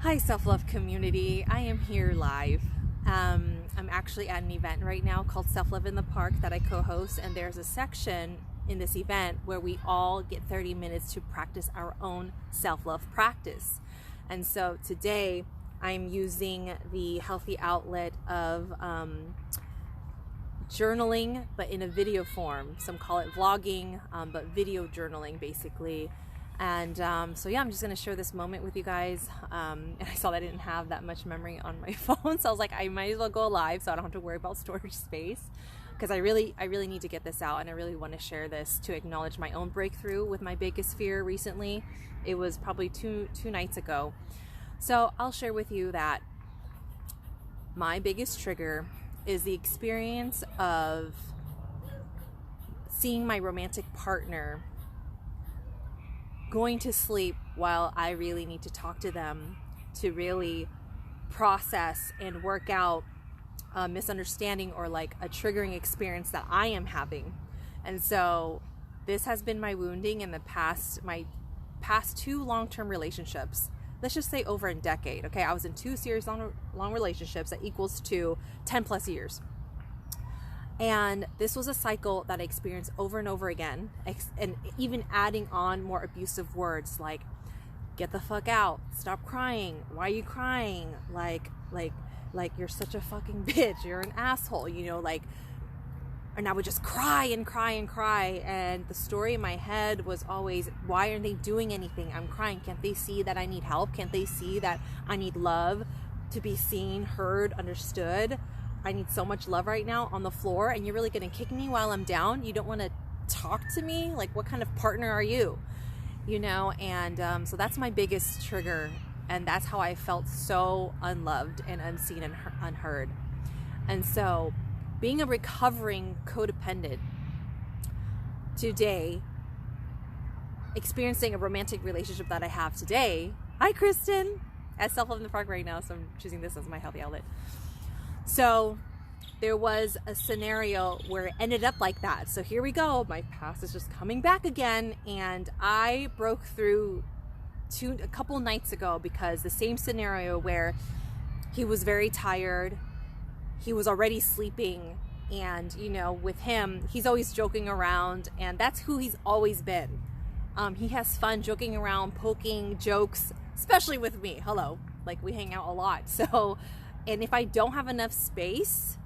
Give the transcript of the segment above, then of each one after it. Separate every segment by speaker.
Speaker 1: Hi, self-love community. I am here live. I'm actually at an event right now called Self-Love in the Park that I co-host, and there's a section in this event where we all get 30 minutes to practice our own self-love practice. And so today I'm using the healthy outlet of journaling, but in a video form. Some call it vlogging, but video journaling basically. And so yeah, I'm just going to share this moment with you guys. And I saw that I didn't have that much memory on my phone, so I was like, I might as well go live so I don't have to worry about storage space, because I really need to get this out, and I really want to share this to acknowledge my own breakthrough with my biggest fear recently. It was probably two nights ago. So I'll share with you that my biggest trigger is the experience of seeing my romantic partner going to sleep while I really need to talk to them to really process and work out a misunderstanding or like a triggering experience that I am having. And so this has been my wounding in my past two long-term relationships. Let's just say over a decade. Okay, I was in two serious long relationships that equals to 10 plus years. And this was a cycle that I experienced over and over again, and even adding on more abusive words like, get the fuck out, stop crying, why are you crying, like you're such a fucking bitch, you're an asshole, and I would just cry and cry and cry. And the story in my head was always, why aren't they doing anything? I'm crying. Can't they see that I need help? Can't they see that I need love, to be seen, heard, understood? I need so much love right now on the floor, and you're really going to kick me while I'm down? You don't want to talk to me? Like, what kind of partner are you? And so that's my biggest trigger, and that's how I felt so unloved and unseen and unheard. And so being a recovering codependent today, experiencing a romantic relationship that I have today, hi Kristen, at Self-Love in the Park right now, so I'm choosing this as my healthy outlet. So there was a scenario where it ended up like that. So here we go. My past is just coming back again. And I broke through a couple nights ago, because the same scenario where he was very tired, he was already sleeping, and with him, he's always joking around, and that's who he's always been. He has fun joking around, poking jokes, especially with me. Hello, like we hang out a lot. So, and if I don't have enough space,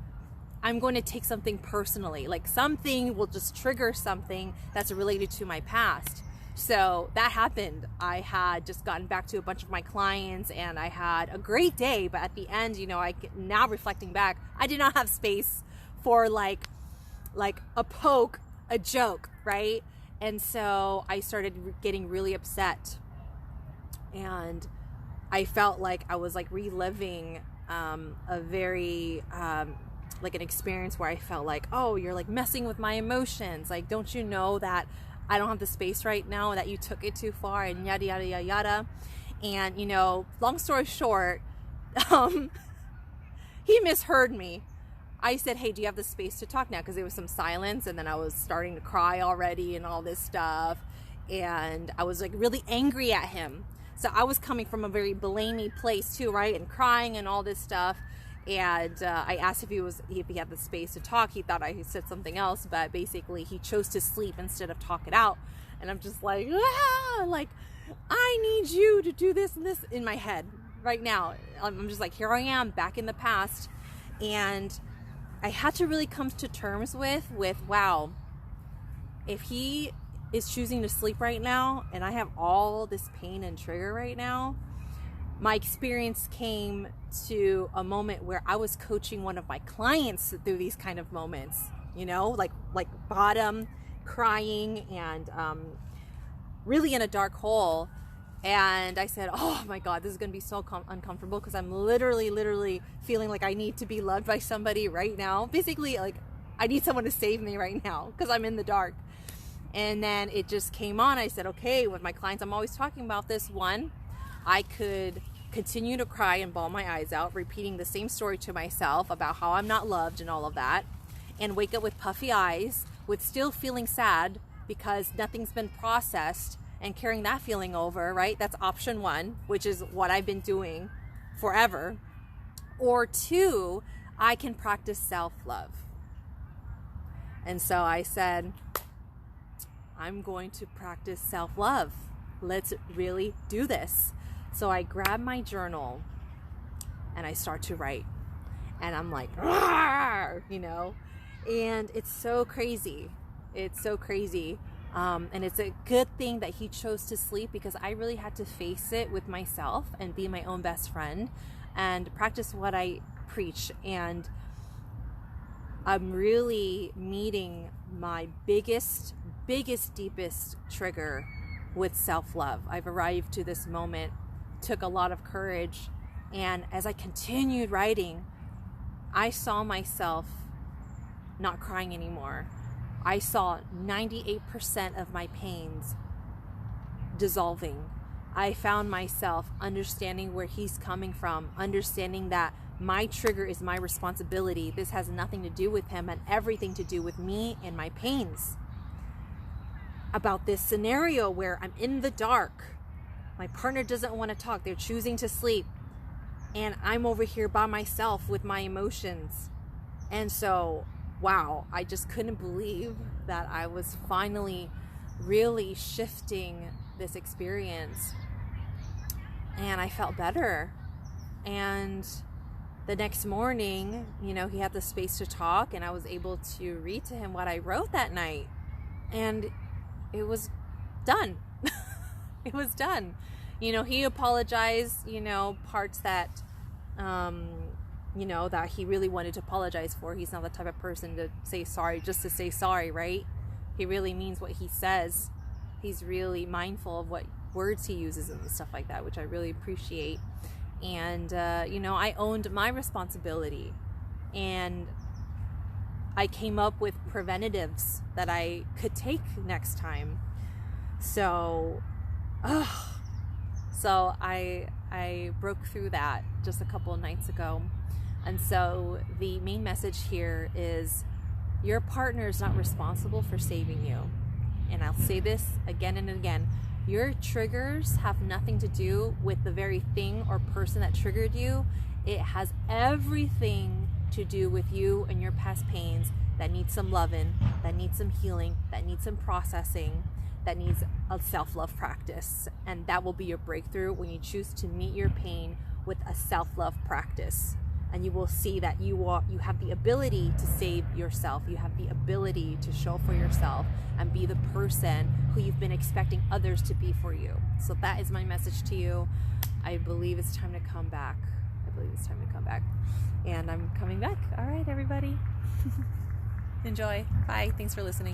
Speaker 1: I'm going to take something personally. Like something will just trigger something that's related to my past. So that happened. I had just gotten back to a bunch of my clients, and I had a great day. But at the end, now reflecting back, I did not have space for like a poke, a joke, right? And so I started getting really upset, and I felt like I was like reliving a very like an experience where I felt like, oh, you're like messing with my emotions. Like, don't you know that I don't have the space right now, that you took it too far, and yada yada yada yada. And long story short, he misheard me. I said, hey, do you have the space to talk now? Because there was some silence, and then I was starting to cry already and all this stuff, and I was like really angry at him. So I was coming from a very blamey place too, right? And crying and all this stuff. And I asked if he had the space to talk. He thought I said something else, but basically he chose to sleep instead of talk it out. And I'm just like, like, I need you to do this and this in my head right now. I'm just like, here I am back in the past. And I had to really come to terms with, wow, if he is choosing to sleep right now, and I have all this pain and trigger right now. My experience came to a moment where I was coaching one of my clients through these kind of moments, like bottom, crying, and really in a dark hole. And I said, oh my God, this is going to be so uncomfortable, because I'm literally feeling like I need to be loved by somebody right now. Basically, like I need someone to save me right now, because I'm in the dark. And then it just came on. I said, okay, with my clients, I'm always talking about this one. I could continue to cry and bawl my eyes out, repeating the same story to myself about how I'm not loved and all of that, and wake up with puffy eyes, with still feeling sad because nothing's been processed, and carrying that feeling over, right? That's option 1, which is what I've been doing forever. Or 2, I can practice self-love. And so I said, I'm going to practice self-love. Let's really do this. So I grab my journal and I start to write. And I'm like, you know, and it's so crazy. It's so crazy. And it's a good thing that he chose to sleep, because I really had to face it with myself and be my own best friend and practice what I preach. And I'm really meeting my biggest, deepest trigger with self-love. I've arrived to this moment, took a lot of courage. And as I continued writing, I saw myself not crying anymore. I saw 98% of my pains dissolving. I found myself understanding where he's coming from, understanding that my trigger is my responsibility. This has nothing to do with him and everything to do with me and my pains. About this scenario where I'm in the dark, my partner doesn't want to talk, they're choosing to sleep, and I'm over here by myself with my emotions. And so, wow, I just couldn't believe that I was finally really shifting this experience. And I felt better. And the next morning, you know, he had the space to talk, and I was able to read to him what I wrote that night. And it was done. It was done. You know, he apologized, you know, parts that, you know, that he really wanted to apologize for. He's not the type of person to say sorry just to say sorry, right? He really means what he says. He's really mindful of what words he uses and stuff like that, which I really appreciate. And, you know, I owned my responsibility, and I came up with preventatives that I could take next time. So, so I broke through that just a couple of nights ago. And so the main message here is your partner is not responsible for saving you. And I'll say this again and again. Your triggers have nothing to do with the very thing or person that triggered you. It has everything to do with you and your past pains that need some loving, that need some healing, that need some processing, that needs a self-love practice. And that will be your breakthrough when you choose to meet your pain with a self-love practice. And you will see that you have the ability to save yourself. You have the ability to show for yourself and be the person who you've been expecting others to be for you. So that is my message to you. I believe it's time to come back. And I'm coming back. All right, everybody. Enjoy. Bye. Thanks for listening.